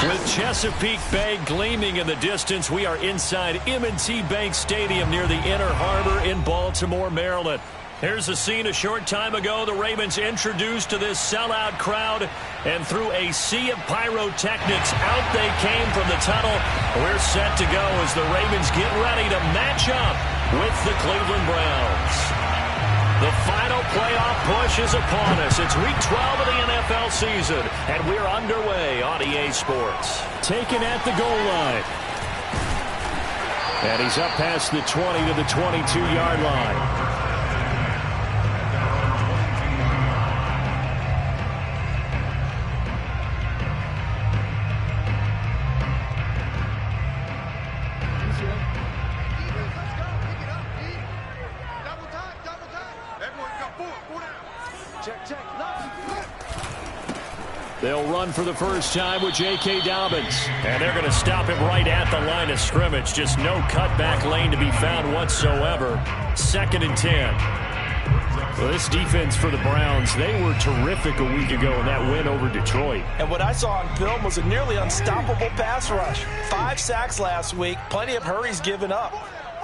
With Chesapeake Bay gleaming in the distance, we are inside M&T Bank Stadium near the Inner Harbor in Baltimore, Maryland. Here's a scene a short time ago. The Ravens introduced to this sellout crowd, and through a sea of pyrotechnics, out they came from the tunnel. We're set to go as the Ravens get ready to match up with the Cleveland Browns. The final playoff push is upon us. It's week 12 of the NFL season, and we're underway on EA Sports. Taken at the goal line. And he's up past the 20 to the 22-yard line. They'll run for the first time with J.K. Dobbins. And they're going to stop him right at the line of scrimmage. Just no cutback lane to be found whatsoever. 2nd and 10. Well, this defense for the Browns, they were terrific a week ago in that win over Detroit. And what I saw on film was a nearly unstoppable pass rush. 5 sacks last week, plenty of hurries given up.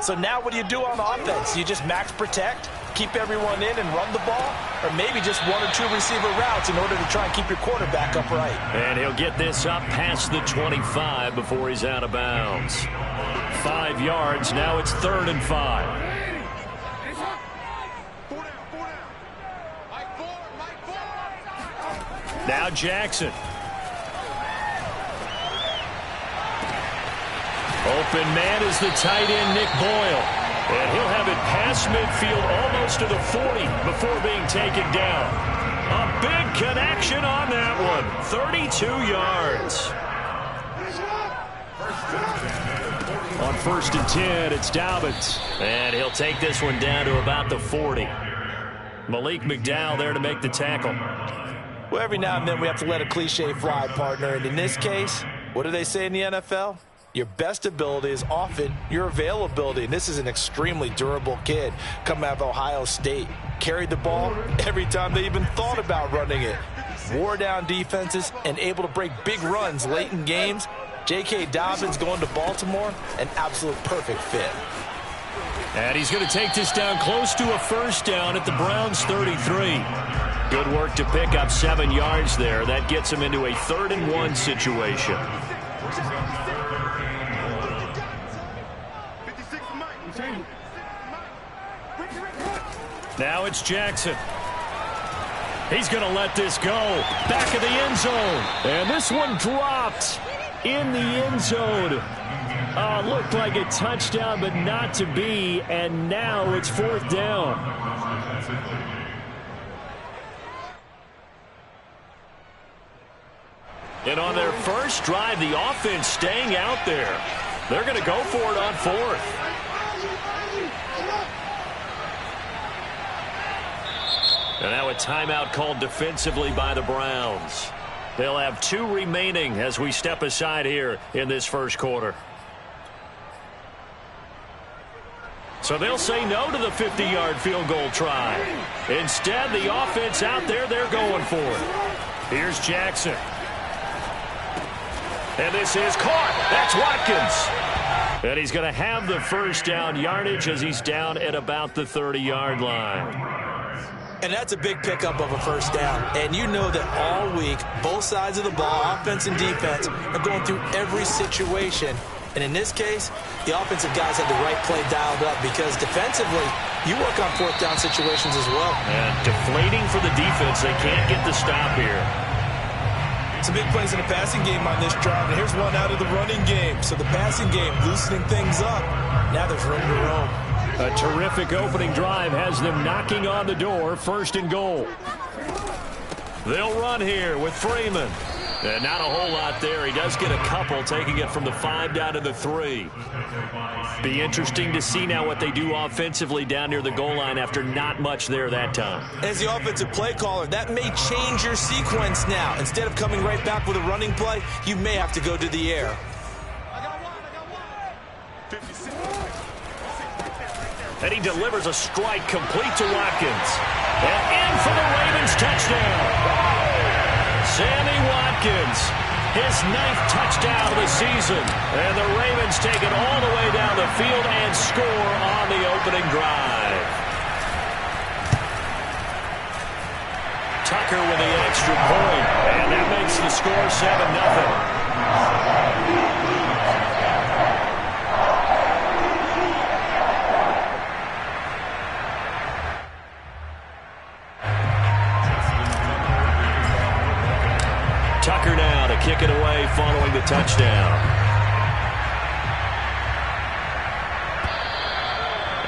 So now what do you do on offense? You just max protect, keep everyone in and run the ball, or maybe just 1 or 2 receiver routes in order to try and keep your quarterback upright. And he'll get this up past the 25 before he's out of bounds. 5 yards, now it's 3rd and 5. Now Jackson. Open man is the tight end, Nick Boyle. And he'll have it past midfield almost to the 40 before being taken down. A big connection on that one. 32 yards. On 1st and 10, it's Dobbins. And he'll take this one down to about the 40. Malik McDowell there to make the tackle. Well, every now and then we have to let a cliche fly, partner. And in this case, what do they say in the NFL? Your best ability is often your availability. And this is an extremely durable kid coming out of Ohio State. Carried the ball every time they even thought about running it. Wore down defenses and able to break big runs late in games. J.K. Dobbins going to Baltimore, an absolute perfect fit. And he's going to take this down close to a first down at the Browns' 33. Good work to pick up 7 yards there. That gets him into a 3rd and 1 situation. Now it's Jackson. He's going to let this go. Back of the end zone. And this one dropped in the end zone. Looked like a touchdown, but not to be. And now it's 4th down. And on their first drive, the offense staying out there. They're going to go for it on 4th. And now a timeout called defensively by the Browns. They'll have 2 remaining as we step aside here in this first quarter. So they'll say no to the 50-yard field goal try. Instead, the offense out there, they're going for it. Here's Jackson. And this is caught. That's Watkins. And he's going to have the first down yardage as he's down at about the 30-yard line. And that's a big pickup of a first down. And you know that all week, both sides of the ball, offense and defense, are going through every situation. And in this case, the offensive guys had the right play dialed up because defensively, you work on 4th down situations as well. And deflating for the defense. They can't get the stop here. Some big plays in the passing game on this drive. And here's one out of the running game. So the passing game loosening things up. Now there's room to roam. A terrific opening drive has them knocking on the door. 1st and goal. They'll run here with Freeman. And not a whole lot there. He does get a couple, taking it from the 5 down to the 3. Be interesting to see now what they do offensively down near the goal line after not much there that time. As the offensive play caller, that may change your sequence now. Instead of coming right back with a running play, you may have to go to the air. And he delivers a strike complete to Watkins. And in for the Ravens touchdown. Sammy Watkins His 9th touchdown of the season. And the Ravens take it all the way down the field and score on the opening drive. Tucker with the extra point. And that makes the score 7-0. Tucker now to kick it away following the touchdown.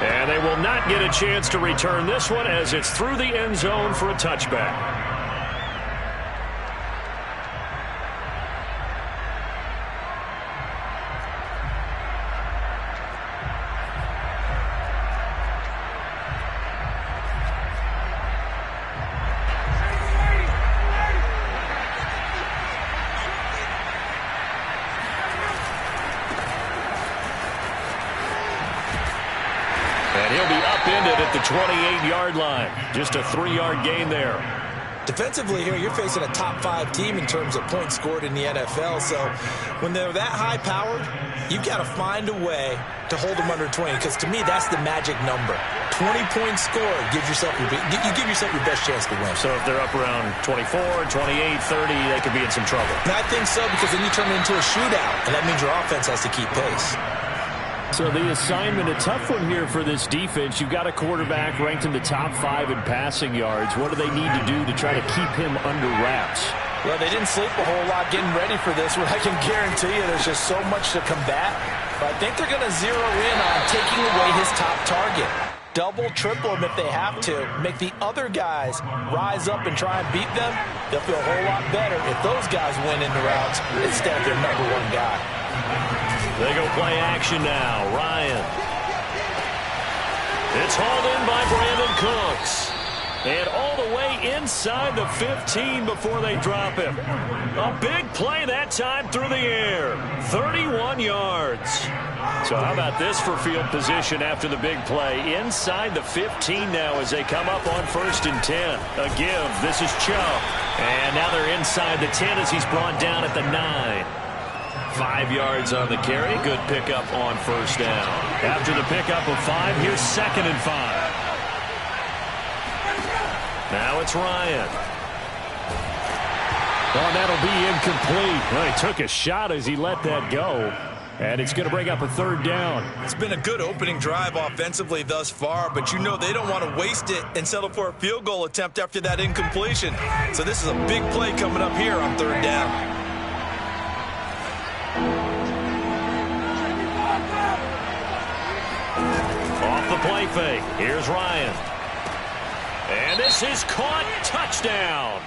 And they will not get a chance to return this one as it's through the end zone for a touchback. And he'll be upended at the 28-yard line. Just a 3-yard gain there. Defensively here, you're facing a top-5 team in terms of points scored in the NFL. So when they're that high-powered, you've got to find a way to hold them under 20. Because to me, that's the magic number. 20 points scored gives yourself you give yourself your best chance to win. So if they're up around 24, 28, 30, they could be in some trouble. And I think so, because then you turn it into a shootout, and that means your offense has to keep pace. So the assignment, a tough one here for this defense. You've got a quarterback ranked in the top 5 in passing yards. What do they need to do to try to keep him under wraps? Well, they didn't sleep a whole lot getting ready for this one. I can guarantee you there's just so much to combat. But I think they're going to zero in on taking away his top target. Double, triple him if they have to. Make the other guys rise up and try and beat them. They'll feel a whole lot better if those guys win in the routes instead of their number 1 guy. They go play action now. Ryan. It's hauled in by Brandon Cooks. And all the way inside the 15 before they drop him. A big play that time through the air. 31 yards. So how about this for field position after the big play? Inside the 15 now as they come up on 1st and 10. A give. This is Chubb. And now they're inside the 10 as he's brought down at the 9. 5 yards on the carry. Good pickup on 1st down. After the pickup of 5, here's 2nd and 5. Now it's Ryan. Oh, that'll be incomplete. Well, he took a shot as he let that go. And it's going to bring up a 3rd down. It's been a good opening drive offensively thus far, but you know they don't want to waste it and settle for a field goal attempt after that incompletion. So this is a big play coming up here on 3rd down. Off the play fake. Here's Ryan. And this is caught. Touchdown.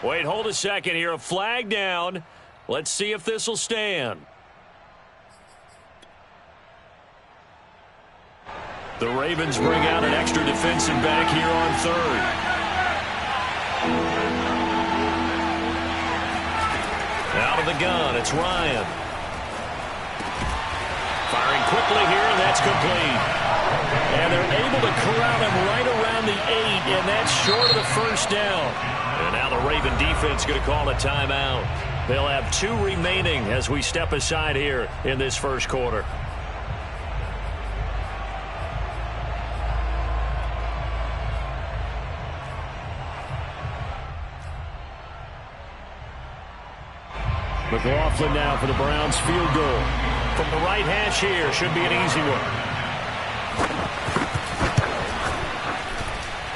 Wait, hold a second here. A flag down. Let's see if this will stand. The Ravens bring out an extra defensive back here on 3rd. Out of the gun, it's Ryan. Firing quickly here, and that's complete. And they're able to corral him right around the 8, and that's short of the 1st down. And now the Raven defense going to call a timeout. They'll have 2 remaining as we step aside here in this 1st quarter. McLaughlin now for the Browns field goal. From the right hash here, should be an easy one.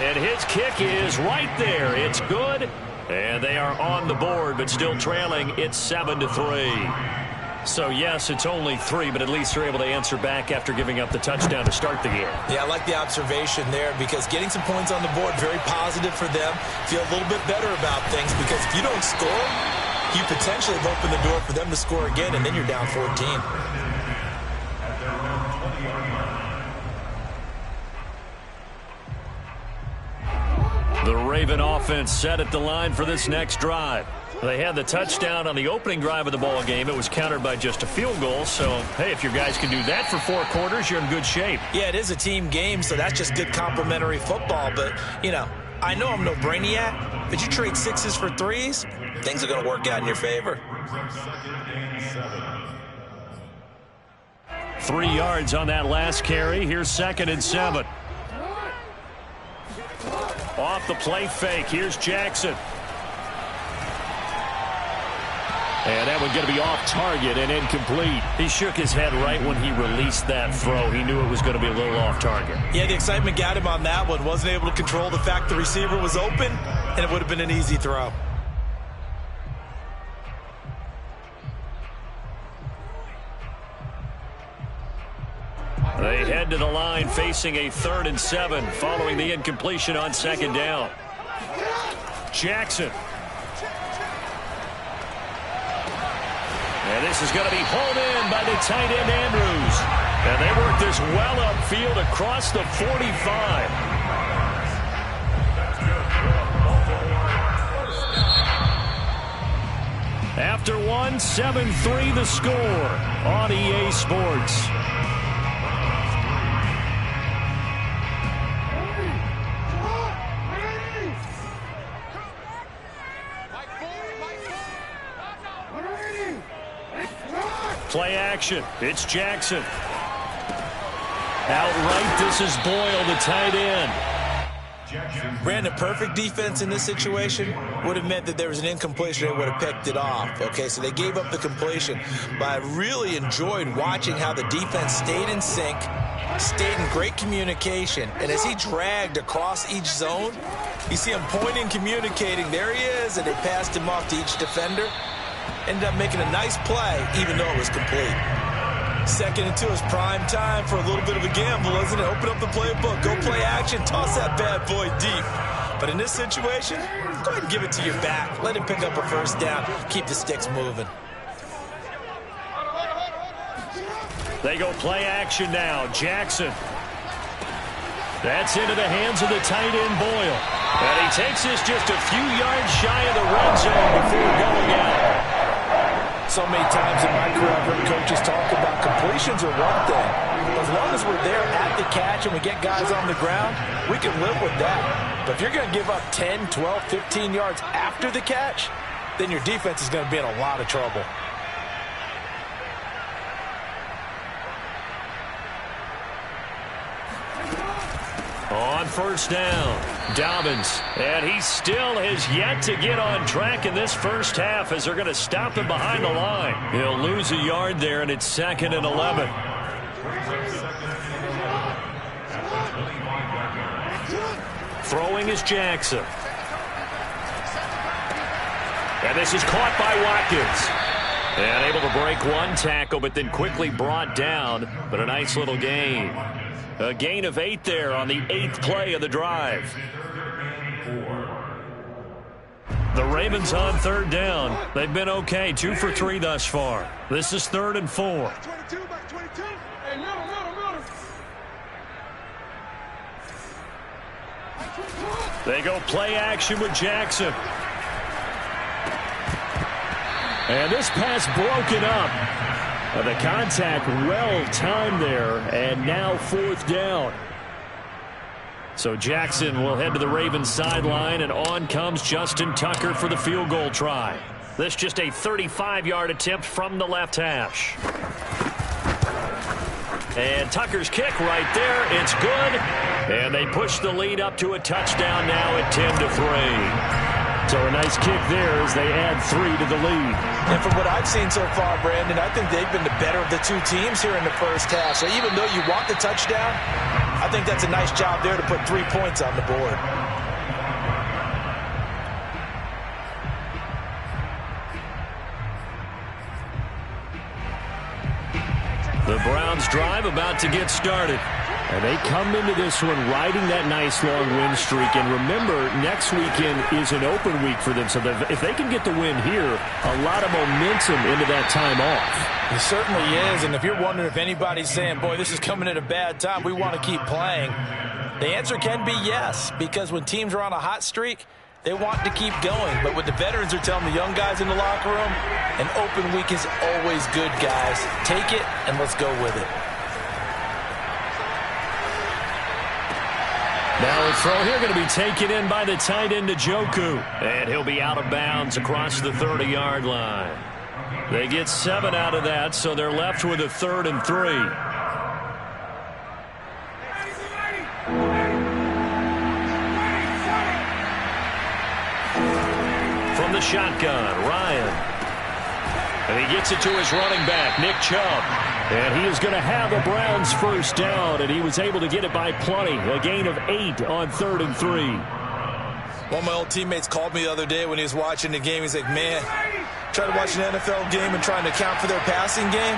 And his kick is right there. It's good. And they are on the board, but still trailing. It's 7-3. So, yes, it's only 3, but at least they're able to answer back after giving up the touchdown to start the game. Yeah, I like the observation there because getting some points on the board, very positive for them. Feel a little bit better about things because if you don't score, you potentially have opened the door for them to score again, and then you're down 14. The Raven offense set at the line for this next drive. They had the touchdown on the opening drive of the ball game. It was countered by just a field goal. So, hey, if your guys can do that for 4 quarters, you're in good shape. Yeah, it is a team game, so that's just good complimentary football. But, you know, I know I'm no brainiac, but you trade 6s for 3s, things are going to work out in your favor. 3 yards on that last carry. Here's 2nd and 7. Off the play fake. Here's Jackson. And that one going to be off target and incomplete. He shook his head right when he released that throw. He knew it was going to be a little off target. Yeah, the excitement got him on that one. Wasn't able to control the fact the receiver was open, and it would have been an easy throw. They head to the line facing a 3rd and 7 following the incompletion on 2nd down. Jackson. And this is going to be hauled in by the tight end Andrews. And they work this well upfield across the 45. After 1, 7-3 the score on EA Sports. Play action. It's Jackson. Outright, this is Boyle, the tight end. Brandon, perfect defense in this situation would have meant that there was an incompletion. They would have picked it off. Okay, so they gave up the completion. But I really enjoyed watching how the defense stayed in sync, stayed in great communication. And as he dragged across each zone, you see him pointing, communicating. There he is, and they passed him off to each defender. Ended up making a nice play, even though it was complete. 2nd and 2 is prime time for a little bit of a gamble, isn't it? Open up the playbook, go play action, toss that bad boy deep. But in this situation, go ahead and give it to your back. Let him pick up a 1st down. Keep the sticks moving. They go play action now. Jackson. That's into the hands of the tight end Boyle. And he takes this just a few yards shy of the red zone before going out. So many times in my career, I've heard coaches talk about completions are one thing. As long as we're there at the catch and we get guys on the ground, we can live with that. But if you're going to give up 10, 12, 15 yards after the catch, then your defense is going to be in a lot of trouble. On 1st down, Dobbins. And he still has yet to get on track in this 1st half as they're going to stop him behind the line. He'll lose a yard there, and it's 2nd and 11. Throwing is Jackson. And this is caught by Watkins. And able to break one tackle, but then quickly brought down. But a nice little gain. A gain of 8 there on the 8th play of the drive. The Ravens on 3rd down. They've been okay, 2 for 3 thus far. This is 3rd and 4. They go play action with Jackson. And this pass broken up. The contact well timed there, and now 4th down. So Jackson will head to the Ravens sideline, and on comes Justin Tucker for the field goal try. This just a 35-yard attempt from the left hash. And Tucker's kick right there. It's good. And they push the lead up to a touchdown now at 10-3. So a nice kick there as they add 3 to the lead. And from what I've seen so far, Brandon, I think they've been the better of the 2 teams here in the 1st half. So even though you want the touchdown, I think that's a nice job there to put 3 points on the board. The Browns drive about to get started. And they come into this one riding that nice long win streak. And remember, next weekend is an open week for them. So if they can get the win here, a lot of momentum into that time off. It certainly is. And if you're wondering if anybody's saying, boy, this is coming at a bad time, we want to keep playing, the answer can be yes. Because when teams are on a hot streak, they want to keep going. But what the veterans are telling the young guys in the locker room, an open week is always good, guys. Take it and let's go with it. Now a throw here going to be taken in by the tight end Njoku. And he'll be out of bounds across the 30-yard line. They get 7 out of that, so they're left with a 3rd and 3. From the shotgun, Ryan. And he gets it to his running back, Nick Chubb. And he is going to have a Browns first down, and he was able to get it by plenty. A gain of 8 on 3rd and 3. One of my old teammates called me the other day when he was watching the game. He's like, man, trying to watch an NFL game and trying to account for their passing game,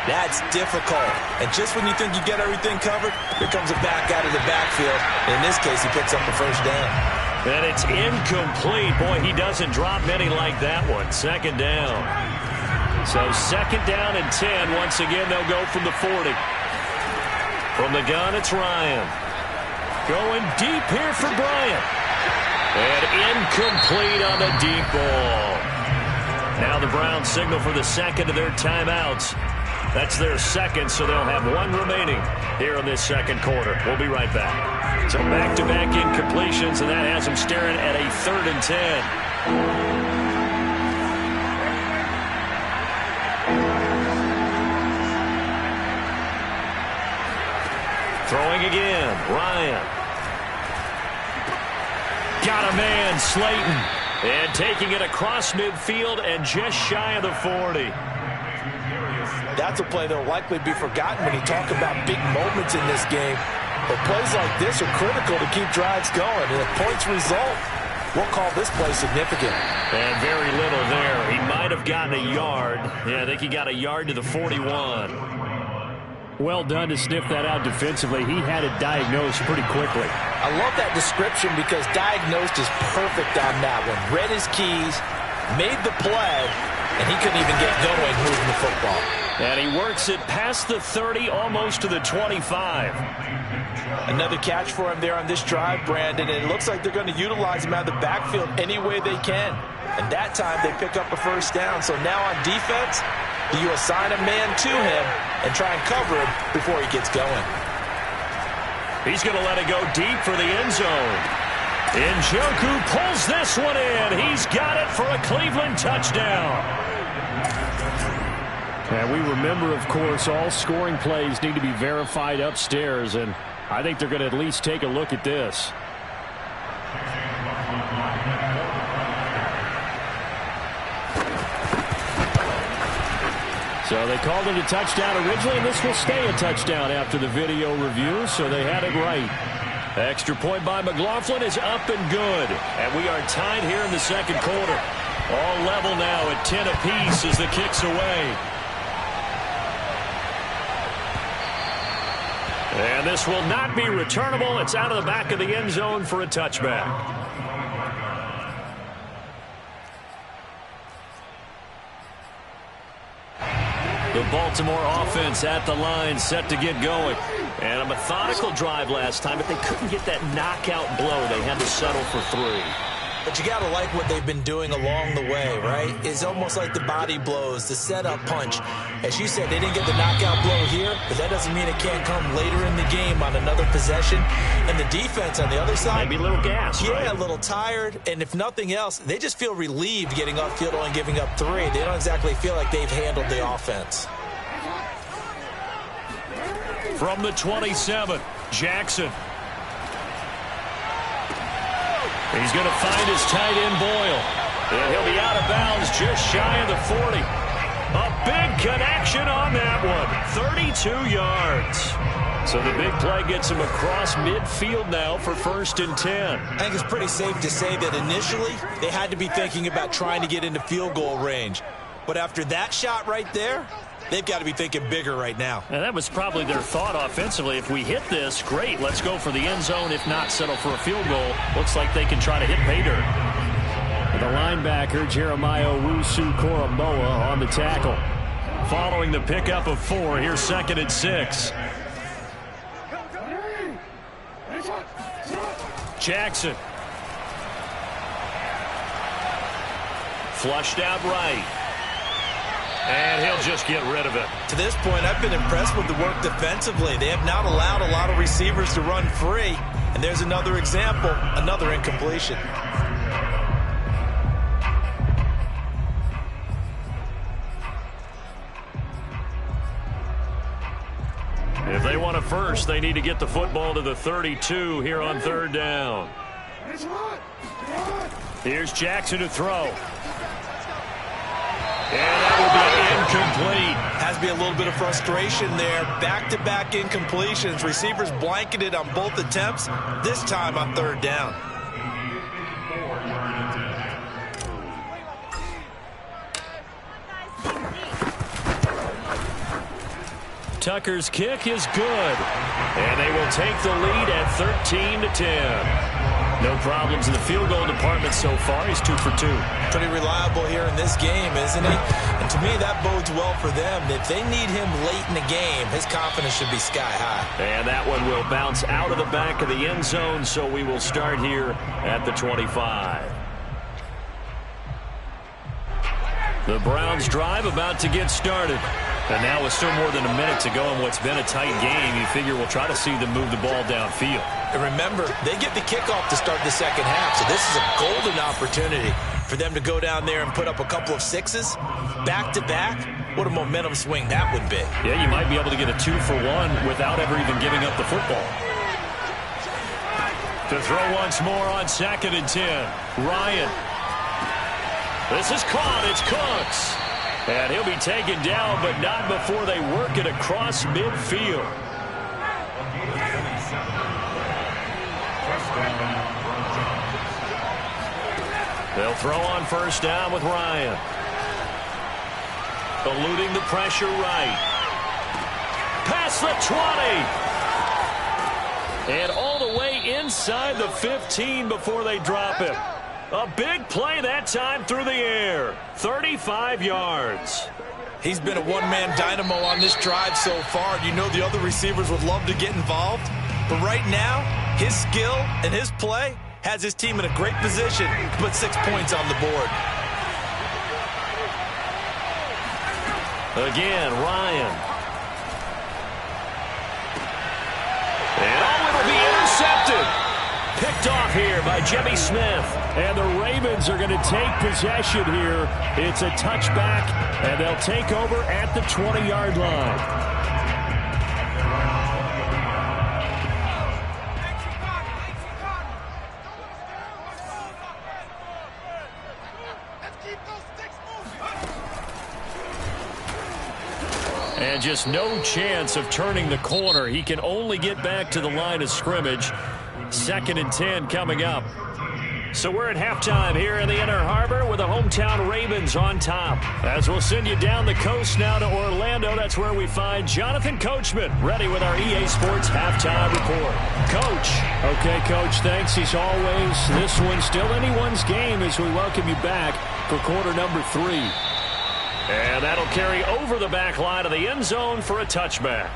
that's difficult. And just when you think you get everything covered, here comes a back out of the backfield. In this case, he picks up the first down. And it's incomplete. Boy, he doesn't drop many like that one. 2nd down. So 2nd down and 10. Once again, they'll go from the 40. From the gun, it's Ryan. Going deep here for Bryant. And incomplete on the deep ball. Now the Browns signal for the 2nd of their timeouts. That's their 2nd, so they'll have 1 remaining here in this 2nd quarter. We'll be right back. So back-to-back incompletions, and that has them staring at a 3rd and 10. Throwing again, Ryan. Got a man, Slayton. And taking it across midfield and just shy of the 40. That's a play that will likely be forgotten when you talk about big moments in this game. But plays like this are critical to keep drives going. And if points result, we'll call this play significant. And very little there. He might have gotten a yard. Yeah, I think he got a yard to the 41. Well done to sniff that out defensively. He had it diagnosed pretty quickly. I love that description because diagnosed is perfect on that one. Read his keys, made the play, and he couldn't even get going moving the football. And he works it past the 30, almost to the 25. Another catch for him there on this drive, Brandon, and it looks like they're going to utilize him out of the backfield any way they can. And that time they pick up a first down. So now on defense, do you assign a man to him and try and cover him before he gets going? He's going to let it go deep for the end zone. Njoku pulls this one in. He's got it for a Cleveland touchdown. And we remember, of course, all scoring plays need to be verified upstairs, and I think they're going to at least take a look at this. So they called it a touchdown originally, and this will stay a touchdown after the video review, so they had it right. Extra point by McLaughlin is up and good. And we are tied here in the 2nd quarter. All level now at 10 apiece as the kick's away. And this will not be returnable. It's out of the back of the end zone for a touchback. The Baltimore offense at the line, set to get going. And a methodical drive last time, but they couldn't get that knockout blow. They had to settle for 3. But you got to like what they've been doing along the way, right? It's almost like the body blows, the setup punch. As you said, they didn't get the knockout blow here, but that doesn't mean it can't come later in the game on another possession. And the defense on the other side, maybe a little gas, yeah, right? A little tired. And if nothing else, they just feel relieved getting off field and giving up 3. They don't exactly feel like they've handled the offense. From the 27, Jackson. He's going to find his tight end, Boyle. And he'll be out of bounds just shy of the 40. A big connection on that one. 32 yards. So the big play gets him across midfield now for 1st and 10. I think it's pretty safe to say that initially they had to be thinking about trying to get into field goal range. But after that shot right there, they've got to be thinking bigger right now. And that was probably their thought offensively. If we hit this, great. Let's go for the end zone. If not, settle for a field goal. Looks like they can try to hit pay dirt. The linebacker, Jeremiah Owusu-Koramoah, on the tackle. Following the pickup of 4, here's 2nd and 6. Jackson. Flushed out right. And he'll just get rid of it. To this point, I've been impressed with the work defensively. They have not allowed a lot of receivers to run free. And there's another example, another incompletion. If they want a first, they need to get the football to the 32 here on third down. Here's Jackson to throw. And that will be incomplete. Has to be a little bit of frustration there. Back-to-back incompletions. Receivers blanketed on both attempts, this time on third down. Tucker's kick is good. And they will take the lead at 13-10. No problems in the field goal department so far. He's 2 for 2. Pretty reliable here in this game, isn't he? And to me, that bodes well for them. If they need him late in the game, his confidence should be sky high. And that one will bounce out of the back of the end zone, so we will start here at the 25. The Browns drive about to get started. And now with still more than a minute to go in what's been a tight game, you figure we'll try to see them move the ball downfield. And remember, they get the kickoff to start the second half, so this is a golden opportunity for them to go down there and put up a couple of sixes back-to-back. What a momentum swing that would be. Yeah, you might be able to get a 2-for-1 without ever even giving up the football. To throw once more on 2nd and 10. Ryan. This is caught. It's Cooks. And he'll be taken down, but not before they work it across midfield. They'll throw on first down with Ryan. Eluding the pressure right. Past the 20. And all the way inside the 15 before they drop him. A big play that time through the air. 35 yards. He's been a one-man dynamo on this drive so far. You know the other receivers would love to get involved. But right now, his skill and his play has his team in a great position to put 6 points on the board. Again, Ryan. And it'll be intercepted. Picked off here by Jimmy Smith. And the Ravens are going to take possession here. It's a touchback, and they'll take over at the 20-yard line. And just no chance of turning the corner. He can only get back to the line of scrimmage. 2nd and 10 coming up. So we're at halftime here in the Inner Harbor with the hometown Ravens on top. As we'll send you down the coast now to Orlando, that's where we find Jonathan Coachman ready with our EA Sports halftime report. Coach. Okay, Coach, thanks as always. This one's still anyone's game as we welcome you back for quarter number 3. And that'll carry over the back line of the end zone for a touchback.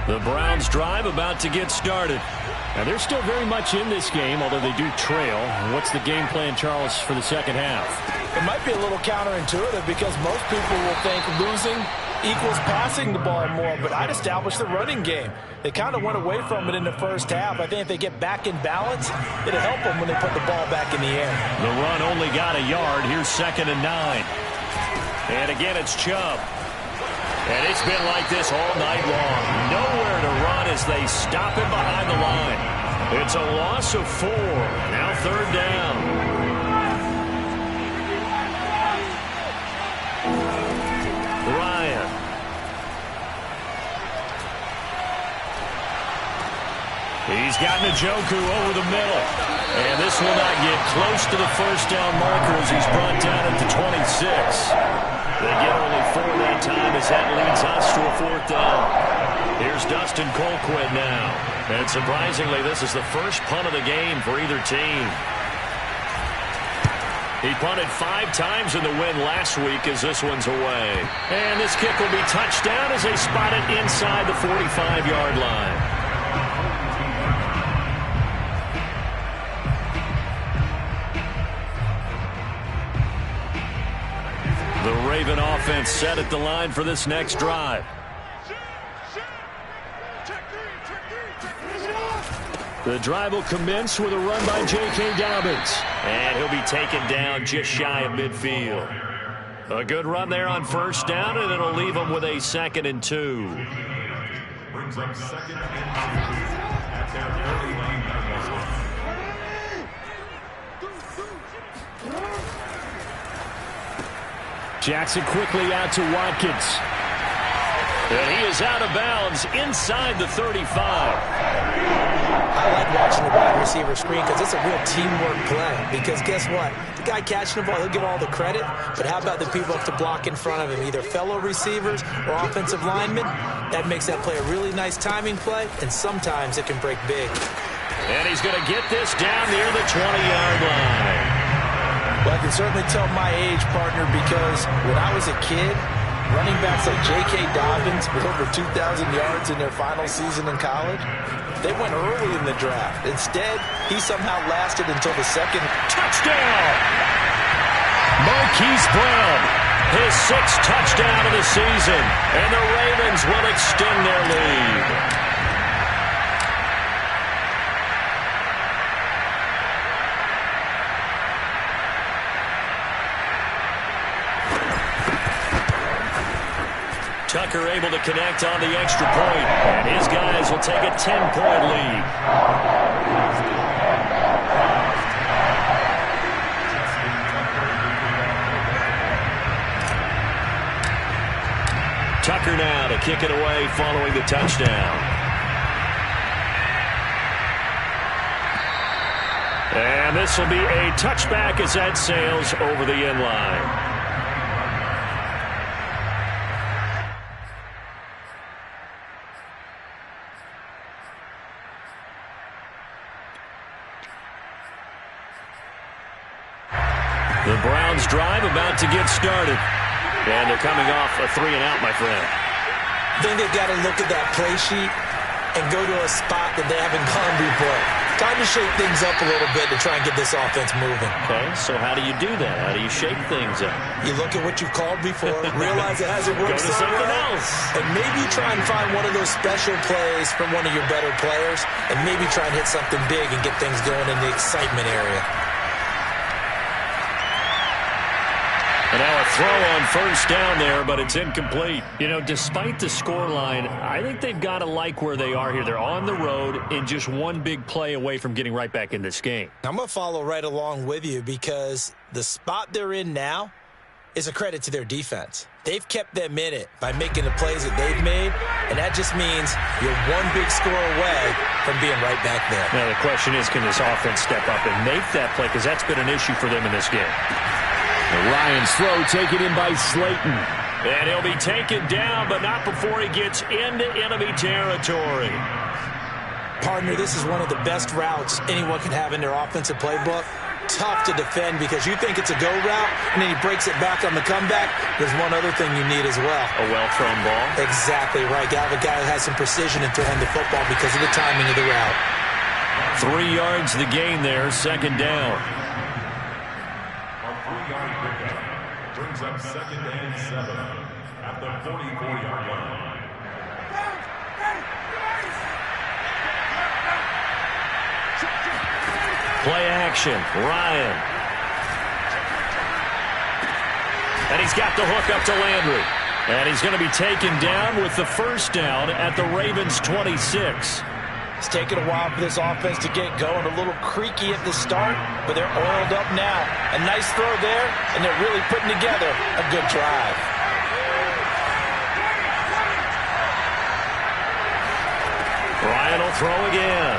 The Browns drive about to get started. Now they're still very much in this game, although they do trail. What's the game plan, Charles, for the second half? It might be a little counterintuitive because most people will think losing equals passing the ball more, but I'd establish the running game. They kind of went away from it in the first half. I think if they get back in balance, it'll help them when they put the ball back in the air. The run only got a yard. Here's 2nd and 9. And again, it's Chubb. And it's been like this all night long. Nowhere to run as they stop him behind the line. It's a loss of 4. Now 3rd down. Ryan. He's got Njoku over the middle. And this will not get close to the first down marker as he's brought down at the 26. They get only 4 that time as that leads us to a 4th down. Here's Dustin Colquitt now. And surprisingly, this is the first punt of the game for either team. He punted 5 times in the win last week as this one's away. And this kick will be touchdown as they spot it inside the 45-yard line. The Raven offense set at the line for this next drive. The drive will commence with a run by J.K. Dobbins. And he'll be taken down just shy of midfield. A good run there on first down, and it'll leave him with a 2nd and 2. Brings up 2nd and 2 at their early line. Jackson quickly out to Watkins. And he is out of bounds inside the 35. I like watching the wide receiver screen because it's a real teamwork play. Because guess what? The guy catching the ball, he'll get all the credit. But how about the people who have to block in front of him, either fellow receivers or offensive linemen? That makes that play a really nice timing play, and sometimes it can break big. And he's going to get this down near the 20-yard line. Well, I can certainly tell my age, partner, because when I was a kid, running backs like J.K. Dobbins with over 2,000 yards in their final season in college, they went early in the draft. Instead, he somehow lasted until the 2nd. Touchdown! Marquise Brown, his 6th touchdown of the season, and the Ravens will extend their lead. Tucker able to connect on the extra point, and his guys will take a 10-point lead. Tucker now to kick it away following the touchdown. And this will be a touchback as that sails over the end line. The Browns drive about to get started. And they're coming off a 3-and-out, my friend. I think they've got to look at that play sheet and go to a spot that they haven't gone before. Time to shake things up a little bit to try and get this offense moving. Okay, so how do you do that? How do you shake things up? You look at what you've called before, realize it hasn't worked Go to something else. And maybe try and find one of those special plays from one of your better players, and maybe try and hit something big and get things going in the excitement area. And now a throw on first down there, but it's incomplete. You know, despite the scoreline, I think they've got to like where they are here. They're on the road and just one big play away from getting right back in this game. I'm going to follow right along with you because the spot they're in now is a credit to their defense. They've kept them in it by making the plays that they've made, and that just means you're one big score away from being right back there. Now the question is, can this offense step up and make that play? Because that's been an issue for them in this game. Ryan's throw taken in by Slayton. And he'll be taken down, but not before he gets into enemy territory. Partner, this is one of the best routes anyone can have in their offensive playbook. Tough to defend because you think it's a go route, and then he breaks it back on the comeback. There's one other thing you need as well. A well-thrown ball? Exactly right. You have a guy who has some precision in throwing the football because of the timing of the route. 3 yards the gain there, 2nd down. Brings up 2nd and 7 at the 44-yard line. Play action, Ryan. And he's got the hook up to Landry. And he's going to be taken down with the first down at the Ravens' 26. It's taken a while for this offense to get going. A little creaky at the start, but they're oiled up now. A nice throw there, and they're really putting together a good drive. Ryan will throw again.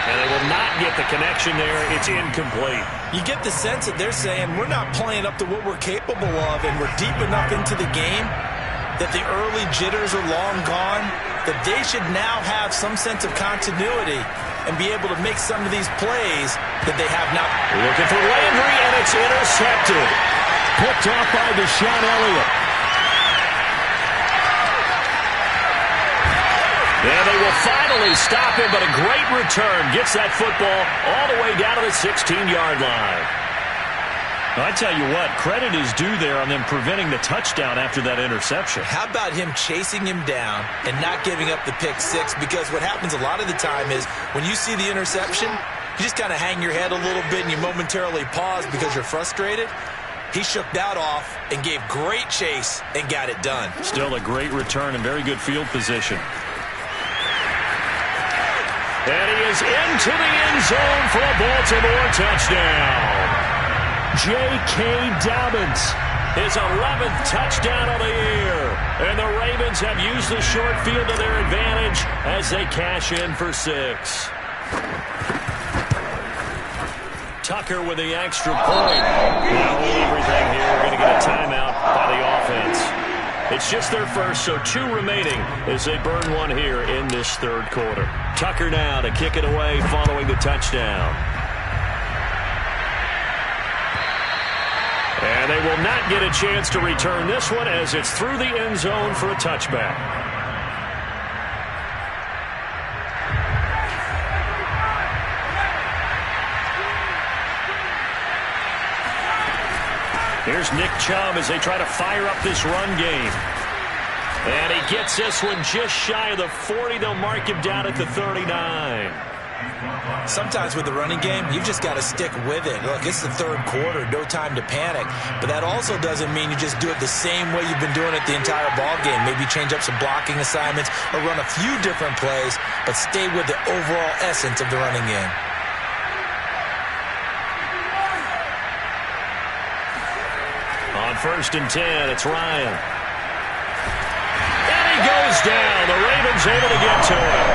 And they will not get the connection there. It's incomplete. You get the sense that they're saying we're not playing up to what we're capable of, and we're deep enough into the game that the early jitters are long gone, that they should now have some sense of continuity and be able to make some of these plays that they have not. Looking for Landry, and it's intercepted. Picked off by Deshaun Elliott. And they will finally stop him, but a great return. Gets that football all the way down to the 16-yard line. I tell you what, credit is due there on them preventing the touchdown after that interception. How about him chasing him down and not giving up the pick six? Because what happens a lot of the time is when you see the interception, you just kind of hang your head a little bit and you momentarily pause because you're frustrated. He shook that off and gave great chase and got it done. Still a great return and very good field position. And he is into the end zone for a Baltimore touchdown. J.K. Dobbins, his 11th touchdown of the year. And the Ravens have used the short field to their advantage as they cash in for 6. Tucker with the extra point. Now hold everything here. We're going to get a timeout by the offense. It's just their first, so 2 remaining as they burn one here in this third quarter. Tucker now to kick it away following the touchdown. And they will not get a chance to return this one as it's through the end zone for a touchback. Here's Nick Chubb as they try to fire up this run game. And he gets this one just shy of the 40. They'll mark him down at the 39. Sometimes with the running game, you've just got to stick with it. Look, it's the third quarter, no time to panic. But that also doesn't mean you just do it the same way you've been doing it the entire ball game. Maybe change up some blocking assignments or run a few different plays, but stay with the overall essence of the running game. On 1st and 10, it's Ryan. And he goes down. The Ravens able to get to him.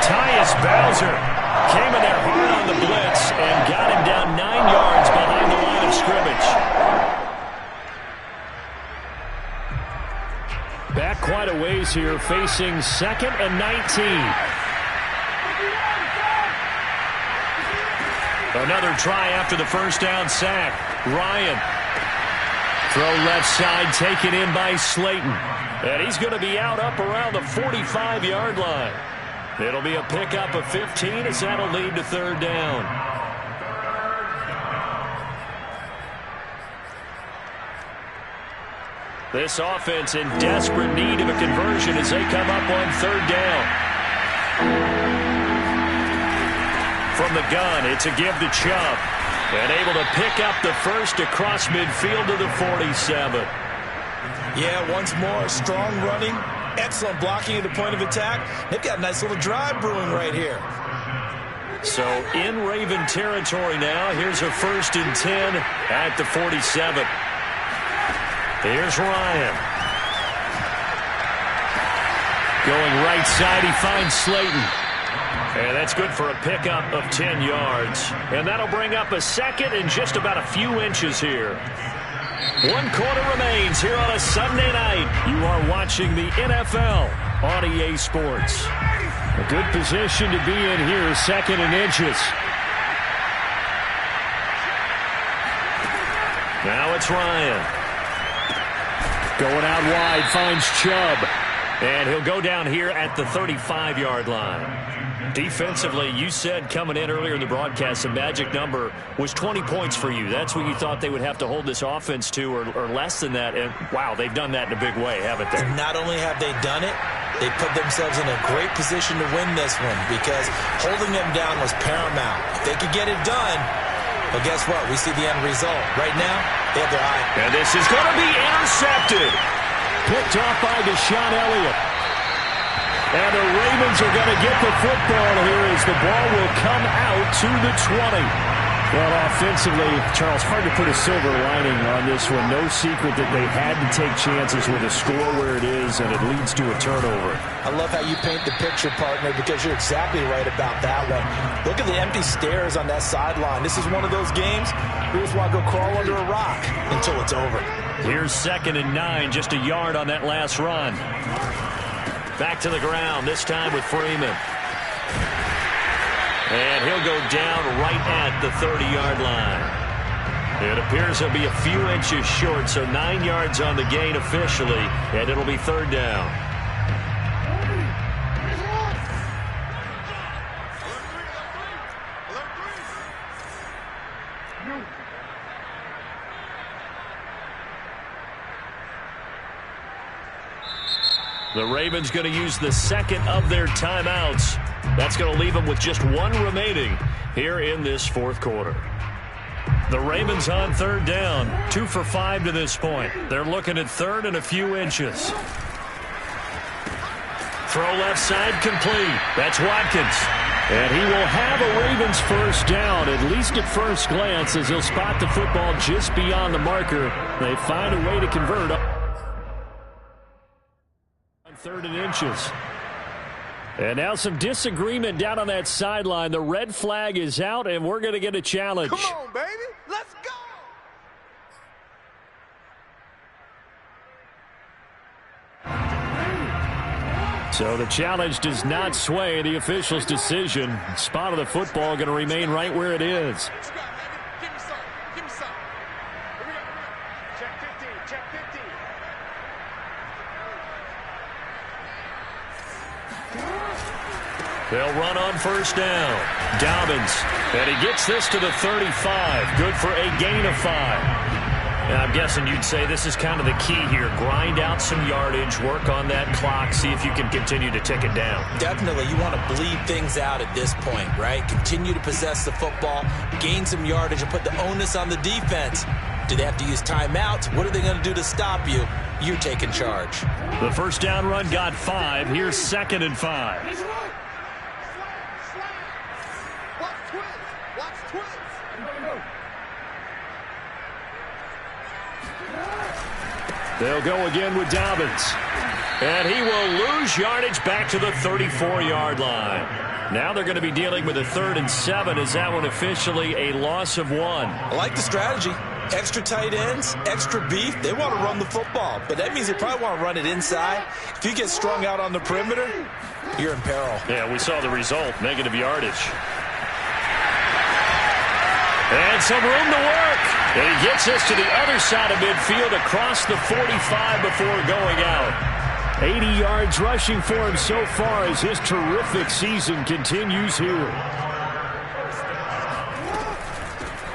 Tyus Bowser came in there hard on the blitz and got him down 9 yards behind the line of scrimmage. Back quite a ways here, facing 2nd and 19. Another try after the first down sack. Ryan. Throw left side, taken in by Slayton. And he's going to be out up around the 45-yard line. It'll be a pickup of 15 as that'll lead to 3rd down. This offense in desperate need of a conversion as they come up on 3rd down. From the gun, it's a give to Chubb. And able to pick up the first across midfield to the 47. Yeah, once more, strong running, excellent blocking at the point of attack. They've got a nice little drive brewing right here. So in Raven territory now. Here's a 1st and 10 at the 47. Here's Ryan. Going right side, he finds Slayton. And that's good for a pickup of 10 yards. And that'll bring up a 2nd and just about a few inches here. 1 quarter remains here on a Sunday night. You are watching the NFL on EA Sports. A good position to be in here, 2nd and inches. Now it's Ryan. Going out wide, finds Chubb. And he'll go down here at the 35-yard line. Defensively, you said coming in earlier in the broadcast, the magic number was 20 points for you. That's what you thought they would have to hold this offense to, or less than that. And, wow, they've done that in a big way, haven't they? And not only have they done it, they put themselves in a great position to win this one because holding them down was paramount. If they could get it done, well, guess what? We see the end result. Right now, they have their eye. And this is going to be intercepted. Picked off by Deshaun Elliott. And the Ravens are going to get the football here as the ball will come out to the 20. Well, offensively, Charles, hard to put a silver lining on this one. No secret that they had to take chances with a score where it is, and it leads to a turnover. I love how you paint the picture, partner, because you're exactly right about that one. Look at the empty stares on that sideline. This is one of those games you just want to go crawl under a rock until it's over. Here's 2nd and 9, just a yard on that last run. Back to the ground, this time with Freeman. And he'll go down right at the 30-yard line. It appears he'll be a few inches short, so 9 yards on the gain officially, and it'll be 3rd down. The Ravens going to use the second of their timeouts. That's going to leave them with just one remaining here in this fourth quarter. The Ravens on third down, 2 for 5 to this point. They're looking at third and a few inches. Throw left side complete. That's Watkins. And he will have a Ravens first down, at least at first glance, as he'll spot the football just beyond the marker. They find a way to convert on third and inches. And now some disagreement down on that sideline. The red flag is out, and we're going to get a challenge. Come on, baby. Let's go. So the challenge does not sway the official's decision. Spot of the football going to remain right where it is. They'll run on first down. Dobbins, and he gets this to the 35. Good for a gain of 5. Now, I'm guessing you'd say this is kind of the key here. Grind out some yardage, work on that clock, see if you can continue to tick it down. Definitely. You want to bleed things out at this point, right? Continue to possess the football, gain some yardage, and put the onus on the defense. Do they have to use timeouts? What are they going to do to stop you? You're taking charge. The first down run got 5. Here's 2nd and 5. They'll go again with Dobbins. And he will lose yardage back to the 34-yard line. Now they're going to be dealing with a 3rd and 7. Is that one officially a loss of 1? I like the strategy. Extra tight ends, extra beef. They want to run the football, but that means they probably want to run it inside. If you get strung out on the perimeter, you're in peril. Yeah, we saw the result, negative yardage. And some room to work. And he gets us to the other side of midfield across the 45 before going out. 80 yards rushing for him so far as his terrific season continues here.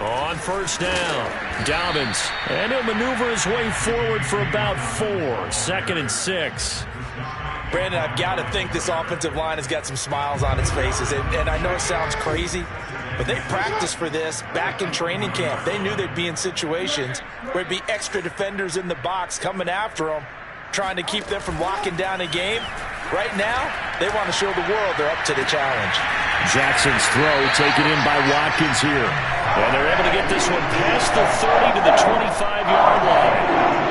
On first down, Dobbins. And he'll maneuver his way forward for about 4. 2nd and 6. Brandon, I've got to think this offensive line has got some smiles on its faces. And I know it sounds crazy, but they practiced for this back in training camp. They knew they'd be in situations where there'd be extra defenders in the box coming after them, trying to keep them from locking down a game. Right now, they want to show the world they're up to the challenge. Jackson's throw taken in by Watkins here. And they're able to get this one past the 30 to the 25-yard line.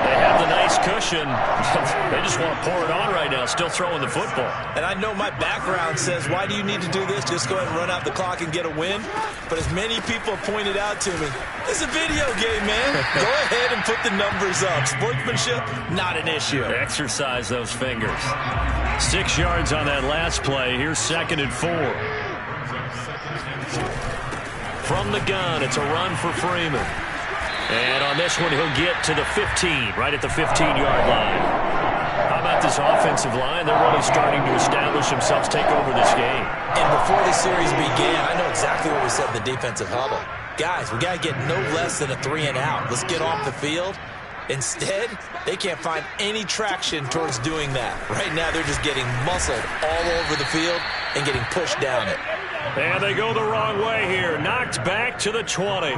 They have the nice cushion. They just want to pour it on right now, still throwing the football. And I know my background says, why do you need to do this? Just go ahead and run out the clock and get a win. But as many people have pointed out to me, it's a video game, man. Go ahead and put the numbers up. Sportsmanship, not an issue. Exercise those fingers. 6 yards on that last play. Here's 2nd and 4. From the gun, it's a run for Freeman. And on this one, he'll get to the 15, right at the 15-yard line. How about this offensive line? They're really starting to establish themselves, take over this game. And before the series began, I know exactly what we said in the defensive huddle. Guys, we got to get no less than a 3 and out. Let's get off the field. Instead, they can't find any traction towards doing that. Right now, they're just getting muscled all over the field and getting pushed down it. And they go the wrong way here. Knocked back to the 20.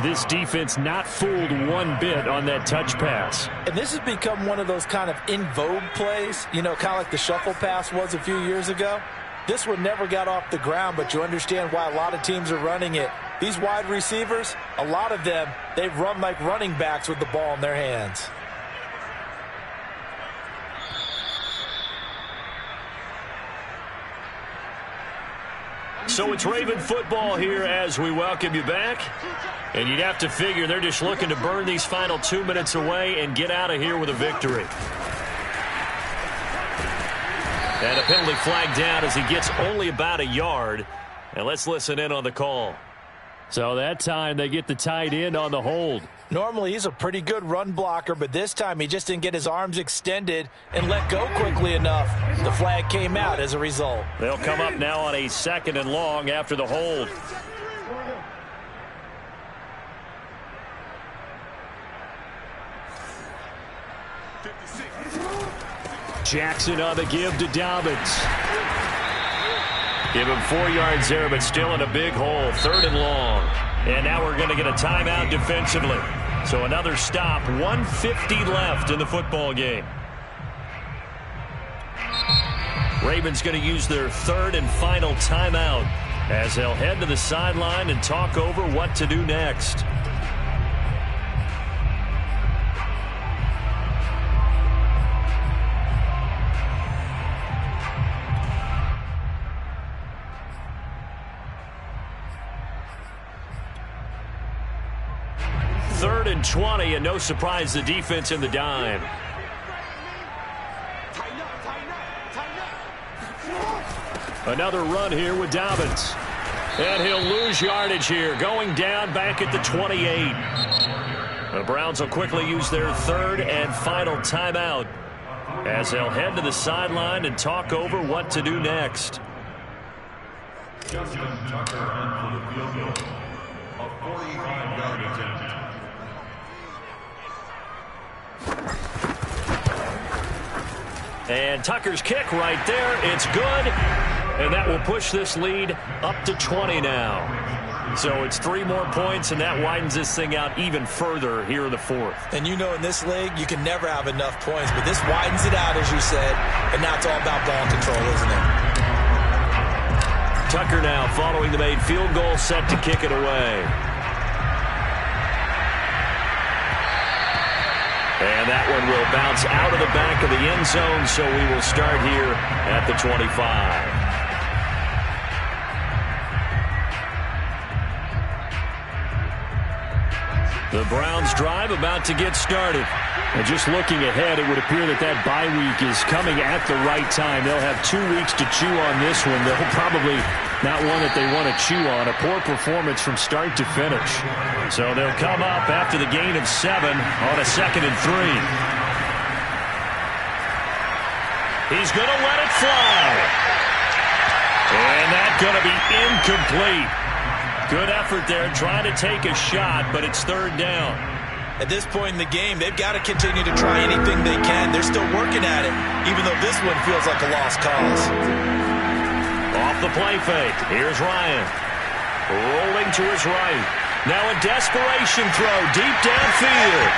This defense not fooled one bit on that touch pass. And this has become one of those kind of in vogue plays, you know, kind of like the shuffle pass was a few years ago. This one never got off the ground, but you understand why a lot of teams are running it. These wide receivers, a lot of them, they run like running backs with the ball in their hands. So it's Raven football here as we welcome you back. And you'd have to figure they're just looking to burn these final 2 minutes away and get out of here with a victory. And a penalty flag down as he gets only about a yard. And let's listen in on the call. So that time they get the tight end on the hold. Normally he's a pretty good run blocker, but this time he just didn't get his arms extended and let go quickly enough. The flag came out as a result. They'll come up now on a 2nd and long after the hold. Jackson on the give to Dobbins. Give him 4 yards there, but still in a big hole. 3rd and long. And now we're going to get a timeout defensively. So another stop. 1:50 left in the football game. Ravens going to use their 3rd and final timeout as they'll head to the sideline and talk over what to do next. Third and 20, and no surprise, the defense in the dime. Another run here with Dobbins. And he'll lose yardage here, going down back at the 28. The Browns will quickly use their 3rd and final timeout as they'll head to the sideline and talk over what to do next. Justin Tucker on for the field goal. A 45-yard attempt. And Tucker's kick right there. It's good. And that will push this lead up to 20 now. So it's 3 more points, and that widens this thing out even further here in the 4th. And you know in this league, you can never have enough points, but this widens it out, as you said. And now it's all about ball control, isn't it? Tucker now following the made field goal, set to kick it away. And that one will bounce out of the back of the end zone, so we will start here at the 25. The Browns drive about to get started. And just looking ahead, it would appear that that bye week is coming at the right time. They'll have 2 weeks to chew on this one. They'll probably not one that they want to chew on. A poor performance from start to finish. So they'll come up after the gain of 7 on a 2nd and 3. He's going to let it fly. And that's going to be incomplete. Good effort there, trying to take a shot, but it's 3rd down. At this point in the game, they've got to continue to try anything they can. They're still working at it, even though this one feels like a lost cause. Off the play fake. Here's Ryan. Rolling to his right. Now a desperation throw deep downfield.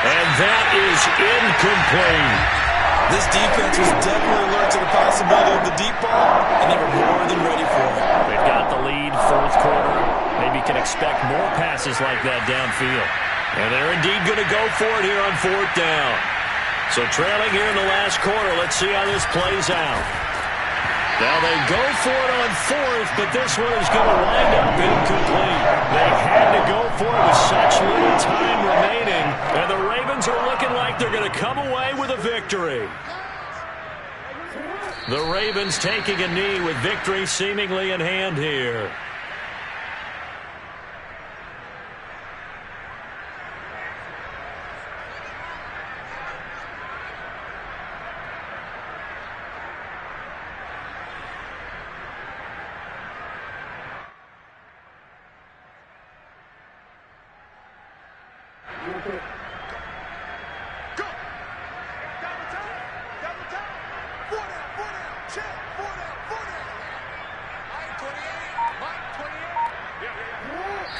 And that is incomplete. This defense was definitely alert to the possibility of the deep ball, and they were more than ready for it. They've got the lead, 4th quarter. Maybe can expect more passes like that downfield. And they're indeed going to go for it here on 4th down. So trailing here in the last quarter, let's see how this plays out. Now they go for it on 4th, but this one is going to wind up incomplete. They had to go for it with such little time remaining, and the Ravens are looking like they're going to come away with a victory. The Ravens taking a knee with victory seemingly in hand here.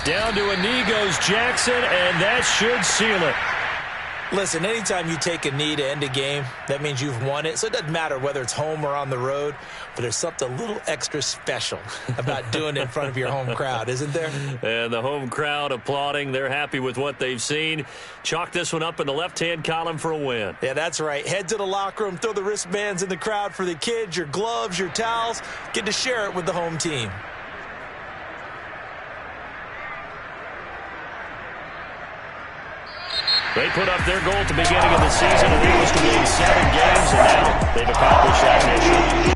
Down to a knee goes Jackson, and that should seal it. Listen, anytime you take a knee to end a game, that means you've won it. So it doesn't matter whether it's home or on the road, but there's something a little extra special about doing it in front of your home crowd, isn't there? And the home crowd applauding. They're happy with what they've seen. Chalk this one up in the left-hand column for a win. Yeah, that's right. Head to the locker room, throw the wristbands in the crowd for the kids, your gloves, your towels. Get to share it with the home team. They put up their goal at the beginning of the season, and it was to win 7 games, and now they've accomplished that mission.